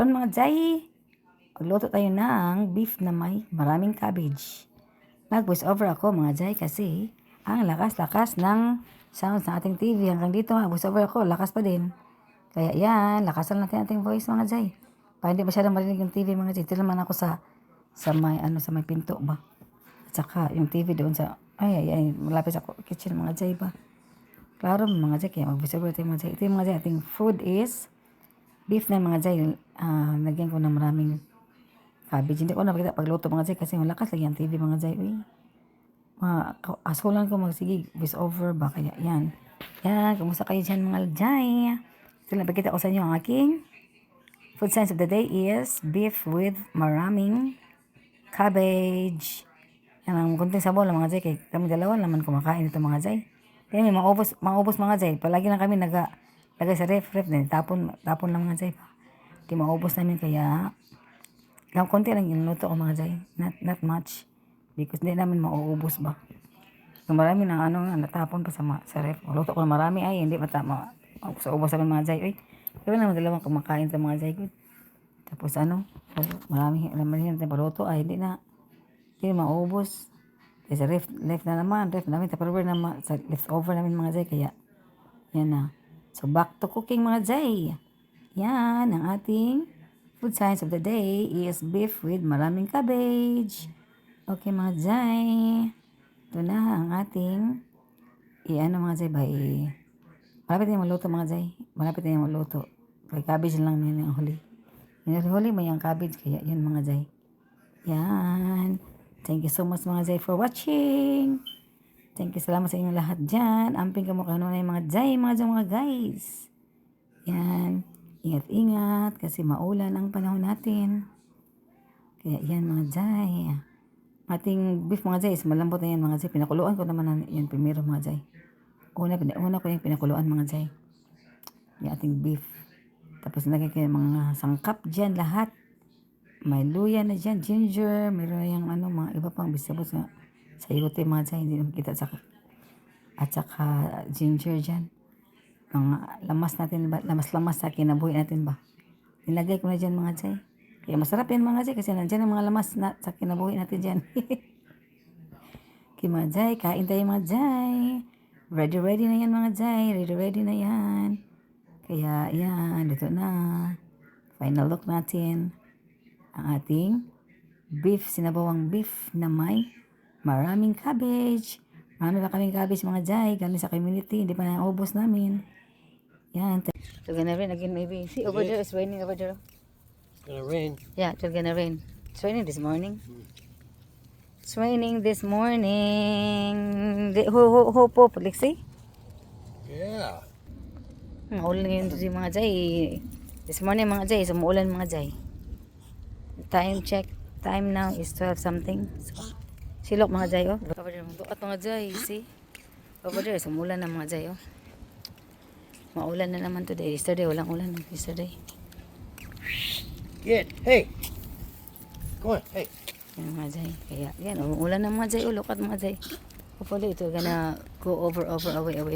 Karon mga Jay, magluto tayo ng beef na may maraming cabbage. Nag-voice over ako mga Jay kasi ang lakas-lakas ng sounds ng ating TV. Hanggang dito nga, voice over ako, lakas pa din. Kaya yan, lakasan natin ating voice mga Jay. Para hindi masyadong marinig yung TV mga Jay. Ito naman ako sa may pinto ba. At saka yung TV doon sa, malapit sa kitchen mga Jay ba. Klaro mga Jay, kaya mag-voice over tayo mga Jay. Ito yung mga Jay, ating food is beef na mga Jay. Lagyan ko ng maraming cabbage. Hindi ko napakita pagluto mga Jay kasi malakas lagi ang TV mga Jay. Uy, asulan ko magsige voice over ba kaya yan. Yan, kumusta kayo dyan mga Jay? Ito lang pakita ko sa inyo ang aking food science of the day is beef with maraming cabbage. Yan ang kunting sabaw lang mga Jay. Kaya kami dalawa naman kumakain ito mga Jay. Kaya may maubos mga Jay. Palagi lang kami lagay sa ref din. Tapon lang mga Jay. Di maubos namin kaya lang konti lang yung luto ko mga Jay. Not much. Because hindi namin mauubos ba. Kung marami na natapon pa sa ref. Luto ko na marami ay hindi matama. Sa ubos namin mga Jay. Uy, kaya naman dalawang kumakain ito mga Jay. Good. Tapos marami natin paluto ay hindi na maubos. Kaya sa ref na naman. Ref namin tupperware na sa leftover namin mga Jay. Kaya yan na. So back to cooking mga Jay. Yan ang ating food science of the day is beef with maraming cabbage. Okay mga Jay. Ito na ang ating mga Jay ba malapit na yung maluto mga Jay. Malapit na yung maluto. Kaya cabbage lang yun yung huli. Yung huli may yung cabbage kaya yun mga Jay. Yan. Thank you so much mga Jay for watching. Thank you, salamat sa inyo lahat dyan. Amping ka mo na yung mga Jay, mga guys. Yan. Ingat-ingat kasi maulan ang panahon natin. Kaya yan mga Jay. Ating beef mga Jay is malambot na yan mga Jay. Pinakuluan ko naman yan primero mga Jay. Una ko yung pinakuluan mga Jay. Yung ating beef. Tapos nagay kayo mga sangkap dyan lahat. May luya na dyan, ginger, mayroon yung mga iba pang vegetables nga. Sayote mga Jay, hindi naman kita at saka ginger dyan. Mga lamas sa kinabuhi natin ba. Nilagay ko na dyan mga Jay. Kaya masarap yan mga Jay kasi nandyan ang mga lamas sa kinabuhi natin dyan. Okay mga Jay, kain tayo mga Jay. Ready na yan mga Jay. Ready na yan. Kaya yan, dito na. Final look natin. Ang ating sinabawang beef na may maraming cabbage. Marami pa kaming cabbage mga Jay. Galing sa community. Hindi pa naubos namin. Yan. It's gonna rain again maybe. See over there. It's raining over there. It's gonna rain. Yeah, it's gonna rain. It's raining this morning. It's raining this morning. Ho, Lexi? Yeah. Maulan ngayon si mga Jay. This morning mga Jay. So maulan mga Jay. Time check. Time now is 12 something. So, silok mga Jay, oh. Over there, dukat mga Jay, see? Over there, sumulan na mga Jay, oh. Maulan na naman today. Yesterday, walang ulan. Yesterday. Hey! Go on, hey. Yan mga Jay. Kaya, yan, umuulan na mga Jay, oh. Look at mga Jay. Hopefully, ito gonna go away,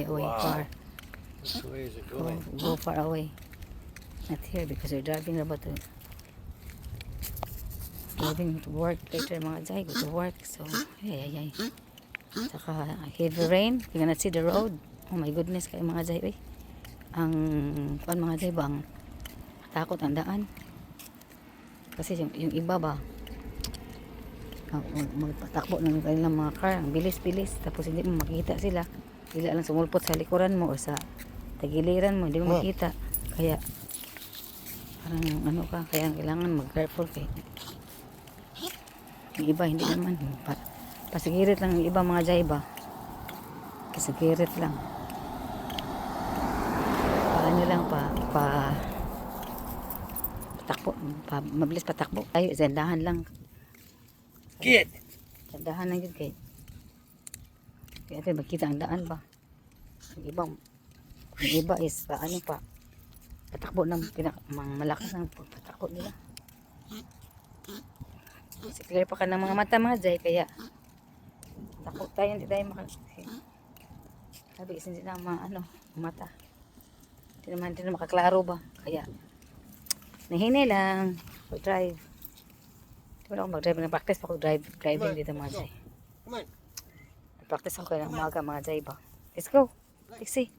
Wow. far. Which way is it going? Go far away. Not here because we're driving about to driving to work later mga Jay. Go to work. So, ay. Saka heavy rain. You cannot see the road. Oh my goodness kayo mga Jay. Ang mga Jay ba? Ang takot ang daan. Kasi yung iba ba? Magpatakbo ng kanilang mga car. Ang bilis-bilis. Tapos hindi mo makita sila. Sila lang sumulpot sa likuran mo o sa tagiliran mo. Hindi mo makita. Kaya parang kaya kailangan mag-careful kayo. Yung iba hindi naman pasigirit lang yung iba mga Jay ba pasigirit lang para nyo lang patakbo mabilis patakbo tayo sandahan lang sandahan lang yun kaya natin makita ang daan ba yung iba is patakbo ng malakas ang patakbo nila. Clear pa ka ng mga mata mga Jay kaya takot tayo hindi tayo sabi hindi na mata hindi naman makaklaro ba kaya Nahinay lang. Pag-drive. Di ba ako mag-drive? Nag-practice pa ako driving dito mga Jay. Come on. Nag-practice ako ng umaga mga Jay ba. Let's go. Taxi.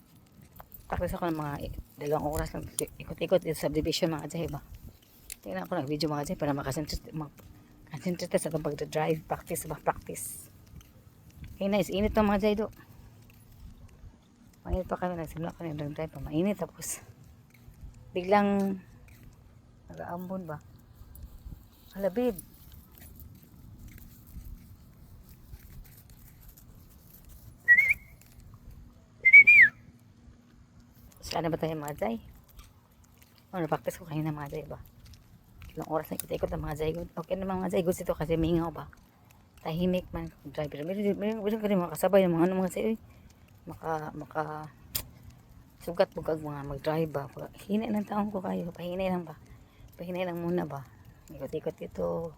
Practice ako ng mga 2 oras lang. Ikot-ikot dito sa subdivision mga Jay ba. Tingnan ako ng video mga Jay para makasentrate sa itong pag-drive. Practice ba? Practice. Okay nice. Init to mga Jay do. Mainit pa kami. Nagsimula kami ng drive pa. Mainit tapos biglang nag-aambon ba? Hala babe. Saan ba tayo mga Jay? Na-practice ko kanina mga Jay ba? Ilang oras na ikot-ikot ng mga Jay. Okay naman mga Jay. Gusto ito kasi mingaw ba? Tahimik man driver. Meron ka rin mga kasabay ng mga mga Jay. Maka sugat mo kag mga mag-drive ba. Hinay lang taong ko kayo. Pahinay lang ba? Pahinay lang muna ba? Ikot-ikot ito.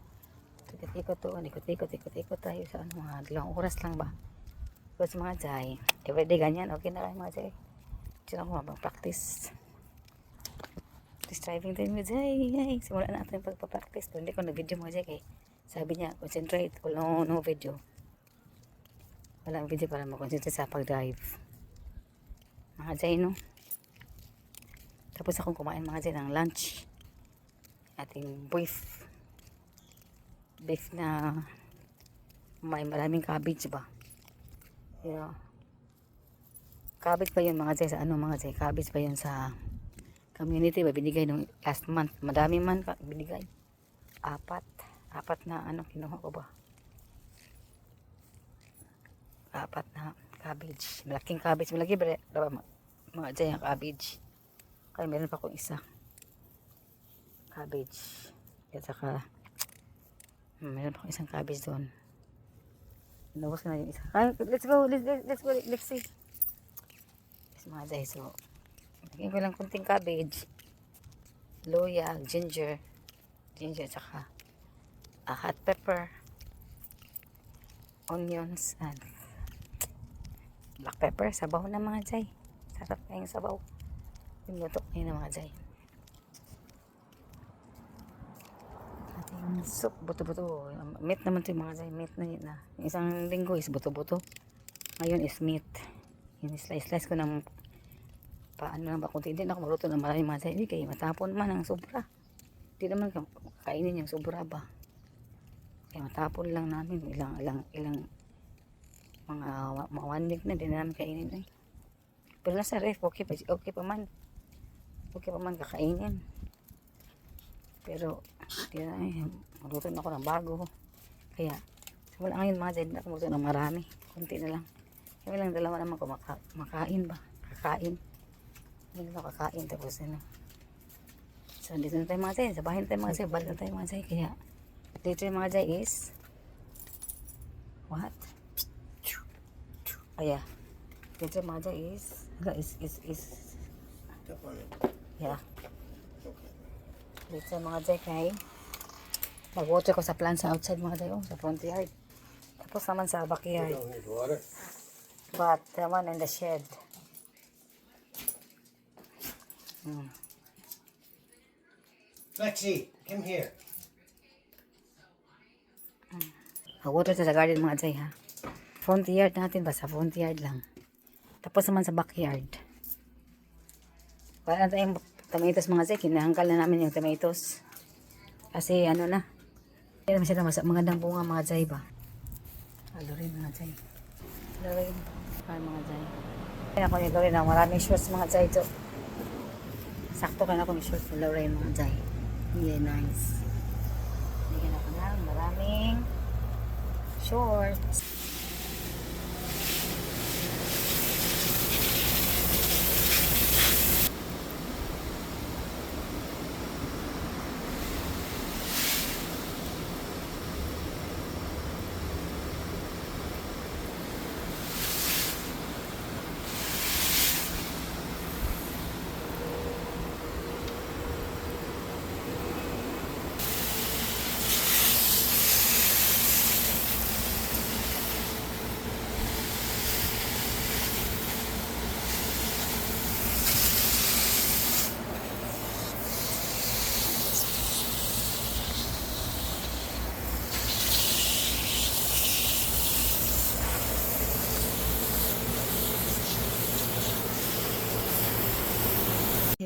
Ikot-ikot to. Ikot-ikot tayo sa mga 2 oras lang ba? Because mga Jay. Everyday ganyan. Okay na lang mga Jay. Diyan ako mag-practice. Practice driving tayo mga Jay. Simulan natin pagpa-practice. Pero hindi ko nag-video mga Jay kay sabi niya, concentrate. No video. Walang video para mag-concentrate sa pag-drive. Mga Jay, no? Tapos akong kumain mga Jay ng lunch. Ating beef. Beef na may maraming cabbage ba? You know? Cabbage pa yun mga Jay sa ano mga Jay. Cabbage pa yun sa community ba? Binigay nung last month. Madami man pa binigay. 4 na ano kinuha ko ba? 4 na cabbage. Malaking cabbage. Malaki ba mga Jay ang cabbage. Kaya meron pa akong isa. Cabbage. At saka meron pa akong isang cabbage doon. Nabos na yung isa. Let's go. Let's see. Mga Jay, so lagyan ko lang kunting cabbage, luya, ginger saka hot pepper, onions and black pepper. Sabaw na mga Jay, sarap na yung sabaw. Pinutok na yun mga Jay. Ating soup, buto-buto. Meat naman ito mga Jay, meat na yun na. Yung isang linggo is buto-buto, ngayon is meat. Yung slice ko ng paano lang ba kung hindi na ako magluto ng maraming mga Jay. Hindi kayo matapon man ang sobra. Hindi naman kainin yung sobra ba. Kaya matapon lang namin ilang mga 1 week na din namin kainin eh. Pero nasa ref okay pa man kakainin. Pero magluto na ako ng bago. Kaya wala ngayon mga Jay, hindi ako magluto ng marami. Kunti na lang. Kami lang 2 naman kumakain ba? Kakain. Hindi na kakain tapos ano. So dito na tayo mga Jay. Sa bahay na tayo mga Jay. Balik na tayo mga Jay. Kaya dito yung mga Jay is what? Kaya dito yung mga Jay is yeah. Dito yung mga Jay kay nag-water ko sa plants sa outside mga Jay. Sa front yard. Tapos naman sa You backyard. don't need water. But the one in the shed. Lexi, come here. Water sa garden mga Jay ha. Front yard natin ba? Sa front yard lang. Tapos naman sa backyard. Wala na tayong tomatoes mga Jay. Kinahangkal na namin yung tomatoes. Kasi ano na. Hindi naman sila magandang bunga mga Jay ba. Halo rin mga Jay. Halo rin. Ay mga Jay. Kaya ako yung Lorraine. Maraming shorts mga Jay to. Sakto ka na ako yung shorts ng Lorraine mga Jay. Yeah, nice. Bigyan ako ng maraming shorts.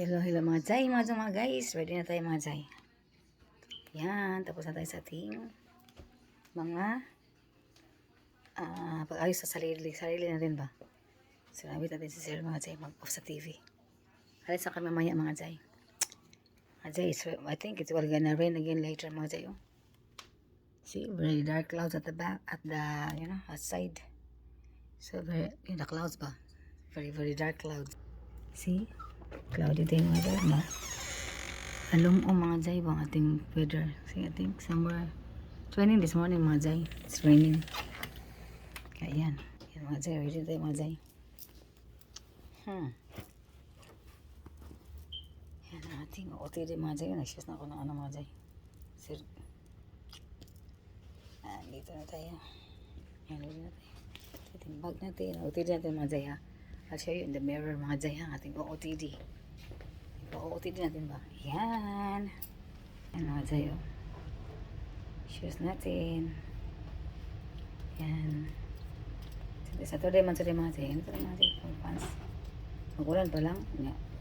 Hello mga Jai, mga guys. Ready na tayo mga Jai. Yan, tapos na tayo sa ating mga pag-ayos sa sarili natin ba? So, nabit natin si Sir mga Jai, mag-off sa TV. Alis sa kami mamaya mga Jai. Mga Jai, so, I think it will gonna rain again later mga Jai. Oh. See, very dark clouds at the back, at the, outside. So, the clouds ba? Very dark clouds. See? Cloudy day mga Jai, no? Alum mga Jai bang ating weather. See, I think somewhere it's raining this morning mga Jai. It's raining. Kaya yan. Yan mga Jai, ready tayo mga Jai. Yan ang ating OOTD mga Jai. Nag-shoes na ako ng mga Jai. Sir. Dito na tayo. Yan, ready na tayo. Ating bag natin. OOTD natin mga Jai ha. I'll show you in the mirror mga Jai ha. Ating OOTD. OOTD natin ba? Yan. Yan mga Jai oh. Shoes natin. Yan. Saturday man sa mga Jai. Ano ito mga Jai? Pants. Magulan pa lang.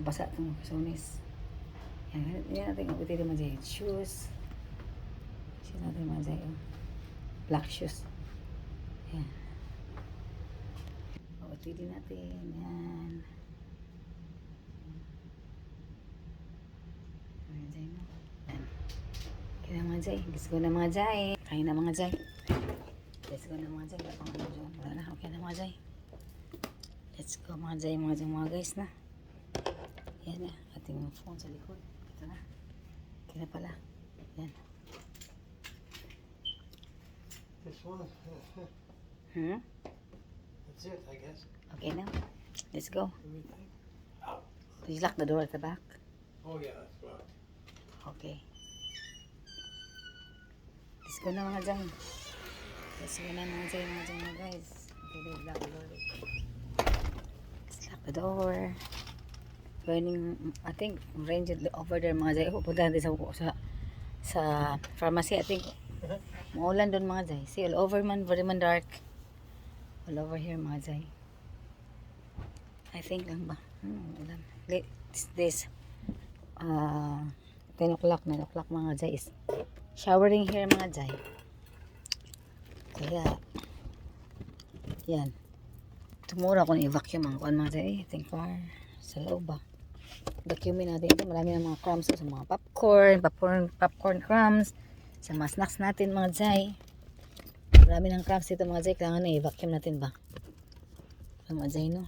Basa itong kasonis. Yan natin OOTD mga Jai. Shoes. Shoes natin mga Jai oh. Black shoes. Yan. OOTD natin. Yan. Mga Jai mo. Yan. Kaya mga Jai. Let's go na mga Jai. Kain na mga Jai. Let's go na mga Jai. Wala na. Okay na mga Jai. Let's go mga Jai. Mga guys na. Yan na. Ating phone sa likod. Ito na. Okay na pala. Yan. This one. That's it, I guess. Okay na. Let's go. What do you think? Did you lock the door at the back? Oh yeah, that's right. Okay. Let's go na mga Jai. Let's go na mga Jai, mga guys. Okay, let's lock the door. Let's lock the door. Burning, I think, rain over there mga Jai. Pupunta natin sa pharmacy. I think, maulan doon mga Jai. See, all over man, very man dark. All over here mga Jai. I think lang ba? Ulan. Late, this 10 o'clock, 9 o'clock mga Jai is showering here mga Jai. Kaya, yan. Tomorrow ako na-vacuum ang kuan mga Jai. I think far sa loob ba. Vacuumin natin ito. Marami ng mga crumbs sa mga popcorn crumbs. Sa mga snacks natin mga Jai. Marami ng crumbs dito mga Jai. Kailangan na i-vacuum natin ba. Mga Jai no.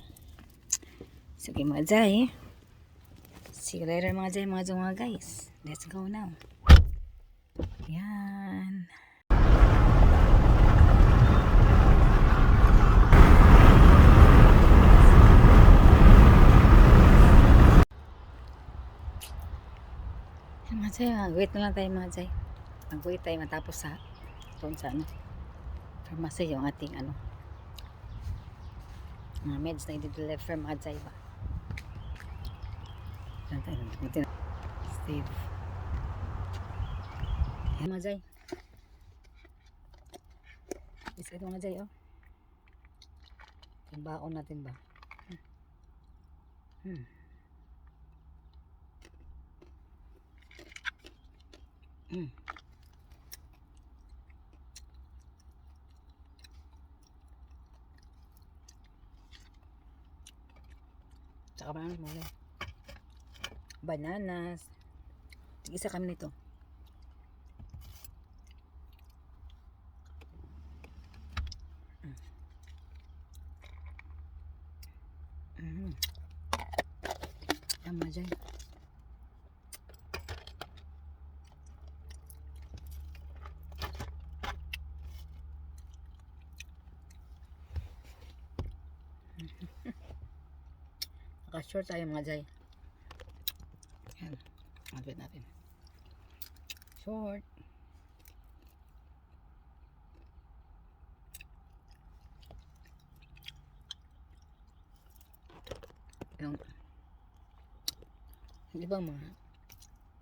Sige mga Jai. See you later mga Jai, mga guys. Let's go now. Yan. Yan mga Jai, wait na lang tayo mga Jai. Mag-wait tayo matapos sa doon sa pharmacy yung ating mga meds na i-deliver mga Jai ba. Steve. Ayan mga Jai. Isa ito mga Jai oh. Yung baon natin ba. Tsaka ba naman muna. Bananas. Isa kami nito. Tama dyan. Naka-short tayo mga Jai. Yan. Magpit natin. Short. Yung iba mga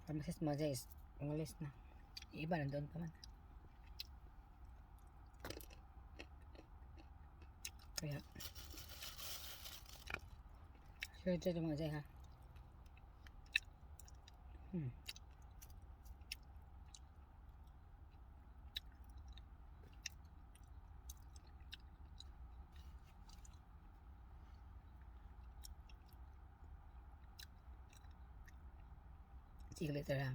pharmacist mga Jai is umalis na. Yung iba nandun pa man. Kaya short tayo mga Jai ha. See you later, ha.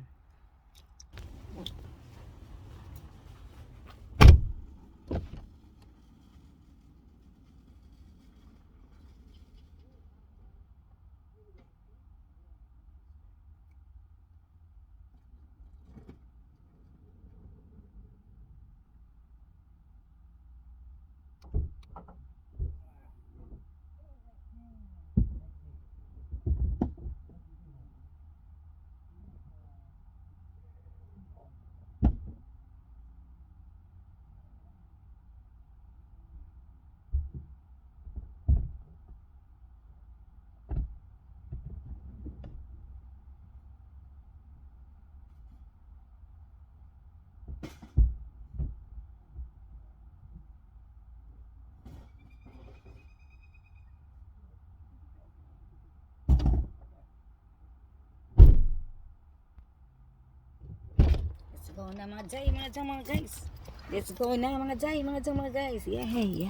Let's go na mga Jai, mga guys. Let's go na mga Jai, mga guys. Yeah.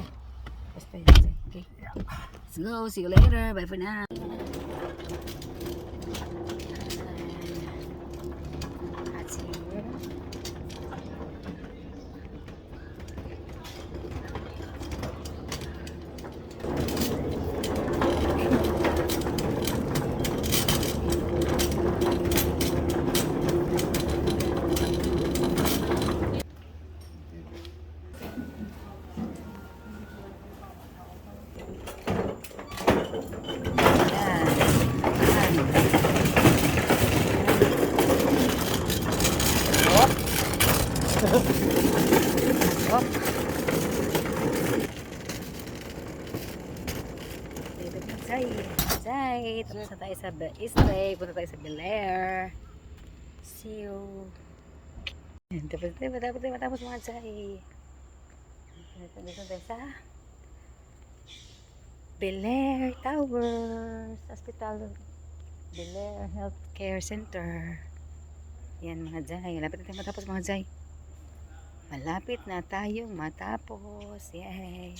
Basta yun, Jai. Okay. Let's go. See you later. Bye for now. At see you later. Oh. Jai. Tapos na tayo sa Eastlake. Punta tayo sa Bel Air. See you. Tapos mga Jai. Dito tayo sa Bel Air Towers Hospital. Bel Air Healthcare Center. Yan mga Jai. Malapit na tayo matapos mga Jai. Malapit na tayong matapos. Yay.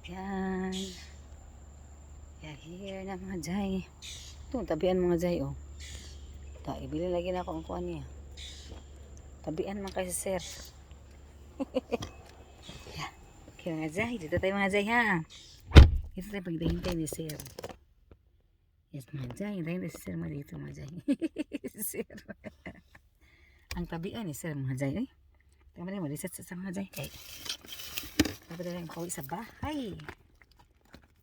Yan. Yeah, here na mga Jai. Ito, tabian mga Jai, oh. Ito, ibili lagi na ako ang kuha niya. Tabian mga kasi sir. Yeah. Okay mga Jai. Dito tayo mga Jai, ha. Dito tayo paghintay ni sir. Yes mga Jai. Hintayin tayo si sir mga dito mga Jai. Sir. Ang tabian ni sir mga Jai, eh. Tama rin, malisat sa mga Jai. Okay. Dapat na rin pauwi sa bahay.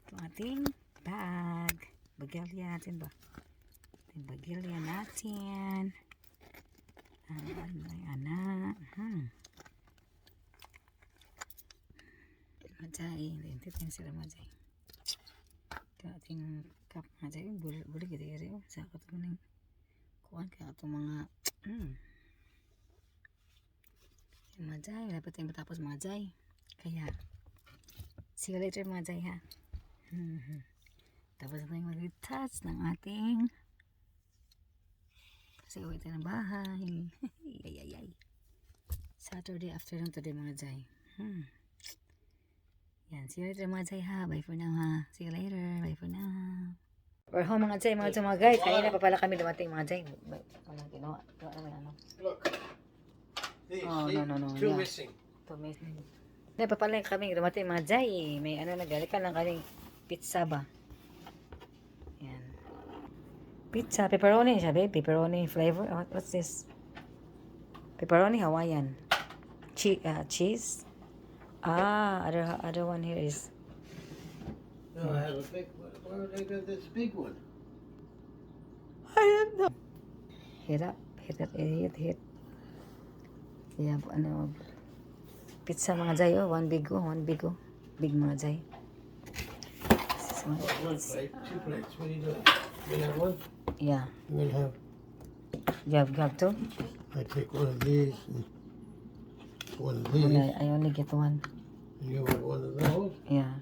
Ito ating bag. Bagalya natin ba? Ating bagalya natin. Anak. Mga Jai. Lintit na sila mga Jai. Ito ating cup mga Jai. Buli kita sa ako ito ng kuhan kaya ito mga mga Jai. Dapat tayong matapos mga Jai. Kaya see you later mga Jai, ha. Tapos na tayong mag-retouch ng ating kasi uwi tayo ng bahay. Ay. Saturday afternoon today mga Jai. Yan, see you later mga Jai, ha. Bye for now, ha. See you later. Bye for now. We're home mga Jai, mga guys. Kanina pa pala kami dumating mga Jai. Walang ginawa. Gawa naman ano. Look. These, Oh, see? no. Two Yeah. missing. Ito, may pa pala kami dumating mga Jai. May ano nagalikan ng kaning pizza ba. Yan. Pizza, pepperoni siya, babe. Pepperoni flavor. What's this? Pepperoni Hawaiian. Cheese. Other one here is No, I have a big one. Where they got this big one? I don't know. Hit. Yeah, ano, pizza mga Jai, oh. One big. Big mga Jai. This is One plate, 2 plates. What are you doing? You gonna have one? Yeah. I'm gonna have. You have two? I take one of these and one of these. I only get one. And you want one of those? Yeah.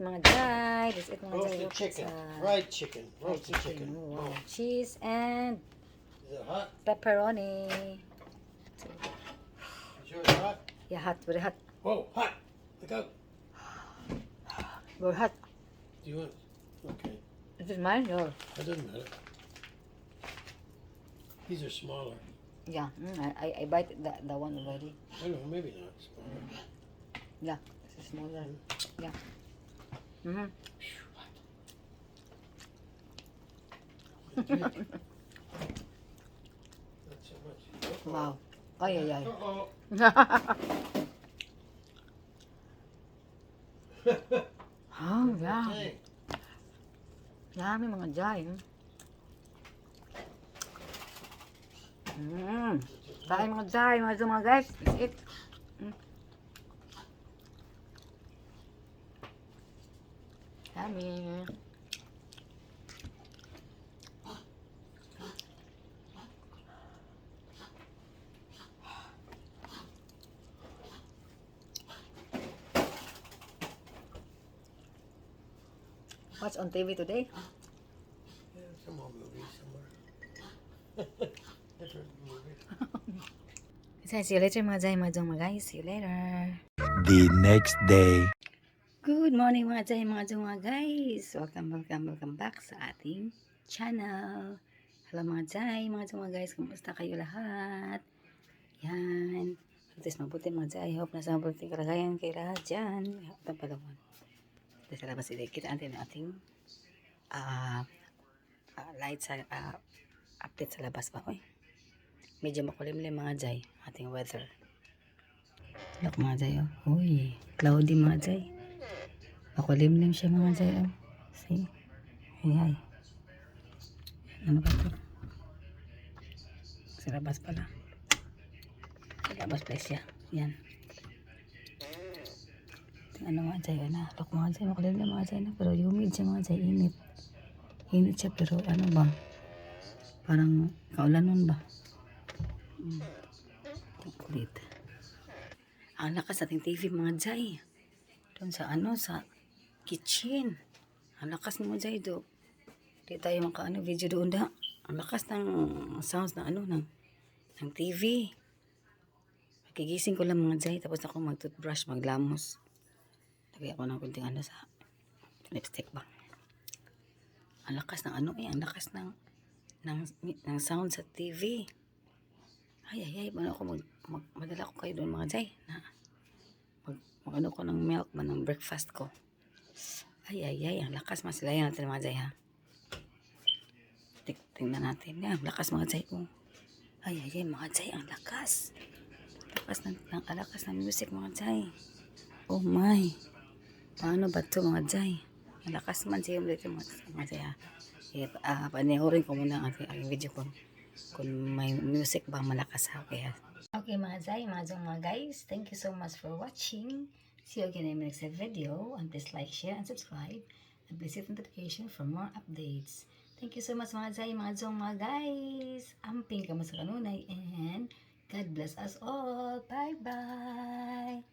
Mga Jai. Let's eat mga Jai. Roasted chicken. Fried chicken. Roasted chicken. Oh, wow. Cheese and Is it hot? pepperoni. Is yours hot? Yeah, hot. Very hot. Whoa, hot! Look out! Very hot. Do you want? Okay. Is it mine? No. That doesn't matter. These are smaller. Yeah, I bite the one already. I know, maybe not smaller. Yeah, it's smaller. Yeah. Mm-hmm. Not so much. Wow. Ay, ay, ay. Uh-oh. Oh, yeah. Dang. Dami mga jay. Dami mga jay, mga guys. Let's eat. Dami. What's on TV today? Yeah, some more movie somewhere. Different movie. See you later mga jay, mga guys. See you later. The next day. Good morning mga jay, mga guys. Welcome back sa ating channel. Hello mga jay, mga guys. Kumusta kayo lahat? Yan. At mabuti mga jay. Hope nasa mabuting kalagayan kay lahat dyan. Ito pala mo. Ito sa labas hindi. Kita natin ang ating light sa update sa labas pa. Oy. Medyo makulimlim mga jay. Ating weather. Look mga jay. Oh. Uy. Cloudy mga jay. Makulimlim siya mga jay. Oh. See? Ay. Ano ba ito? Sa labas pala. Sa labas pala siya. Yan. Ano mga jay. Look mga jay. Makulimlim mga jay. Pero humid siya mga jay. Init. Init siya pero ano ba? Parang kaulanon ba? Kulit. Ang lakas ating TV mga jay. Doon sa sa kitchen. Ang lakas ng mga jay do. Di tayo video doon da. Ang lakas ng sounds ng ng TV. Nagigising ko lang mga jay. Tapos ako mag-toothbrush, maglamos. Lagay ako ng kunting sa lipstick ba. Ang lakas ng ang lakas ng sound sa TV. Ay, paano ako madala ko kayo doon mga jay na mag ko ng milk man ng breakfast ko. Ay, ang lakas masilayan natin mga jay ha. Tingnan natin. Yan, lakas mga jay ko. Ay, mga jay, ang lakas. Lakas ng music mga jay. Oh my. Paano ba ito mga jay? Ang lakas man siya ulit mga jay ha. Panihorin ko muna ang aking video ko. Kung may music ba malakas ha. Okay mga jay, mga guys. Thank you so much for watching. See you again in my next video. And please like, share, and subscribe. And please hit notification for more updates. Thank you so much mga jay, mga guys. Amping ka mo sa kanunay. And God bless us all. Bye-bye.